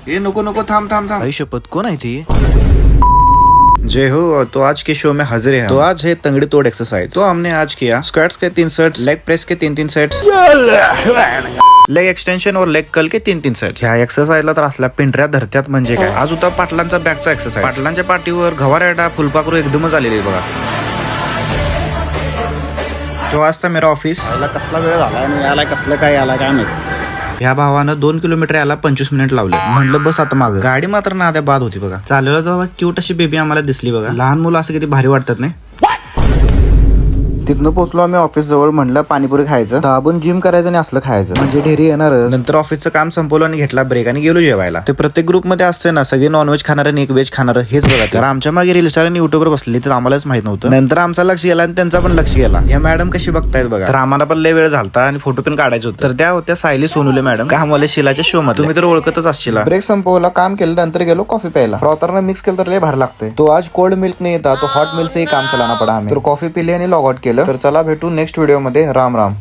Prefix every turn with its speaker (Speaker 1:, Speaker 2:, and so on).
Speaker 1: ये नको नको, थांब थांब थांब। आई शपथ, कौन आई थी? जय हो। तो आज के शो में हाजिर है। तो आज है तंगड़ी तोड़ एक्सरसाइज। तो हमने आज किया स्क्वाट्स के 3 सेट्स, लेग प्रेस के 3-3 सेट्स, लेग एक्सटेंशन और लेग कर्ल के 3-3 सेट्स। ह्या एक्सरसाइजला तर असल्या पिंढऱ्या धरत्यात म्हणजे काय। आज होता पाटलांचा बॅकचा एक्सरसाइज। पाटलांच्या पाठीवर गवारेडा फुलपाखरू एकदमच आलेली बघा। तो वाजता मेरा ऑफिस।
Speaker 2: कसला वेळ झाला आणि याला कसलं काय याला काय माहिती।
Speaker 1: ह्या भावानं 2 किलोमीटर याला 25 मिनिट लावले। म्हणलं बस आता माग। गाडी मात्र नाद्या बाद होती बघा। चाललेला तेव्हा क्यूट अशी बेबी आम्हाला दिसली बघा। लहान मुलं असं किती भारी वाटतात नाही। तिथनं पोहोचलो आम्ही ऑफिस जवळ। म्हणलं पाणीपुरी खायचं, दाबून जिम करायचं आणि असलं खायचं म्हणजे ढेरी येणार। नंतर ऑफिसचं काम संपवलं आणि घेतला ब्रेक आणि गेलो जेवायला। ते प्रत्येक ग्रुप मध्ये असते ना, सगळे नॉनव्हेज खाणार आणि एक व्हेज खाणार हेच बघा। तर आमच्या मागे रील स्टार आणि युट्यूबर बसलेली, तर आम्हालाच माहित नव्हतं। नंतर आमचा लक्ष गेला आणि त्यांचा पण लक्ष गेला। या मॅडम कशी बघतायत बघा। तर आम्हाला पण लय वेळ झालता आणि फोटो पण काढायचं होतं। तर त्या होत्या सायली सोनुले मॅडम, का आम्हाला शिलाच्या शो मध्ये तुम्ही तर ओळखतच असशील। ब्रेक संपवला, काम केलं, नंतर गेलो कॉफी प्यायला। फ्रॉथरनं मिक्स केलं तर लय भारी लागतंय। तो आज कोल्ड मिल्क नाही येतात, तो हॉट मिल्क से काम चलाना पडा हमें। तर कॉफी पिली आणि लॉग आउट केलं। तर चला भेटू नेक्स्ट व्हिडिओ मध्ये। राम राम।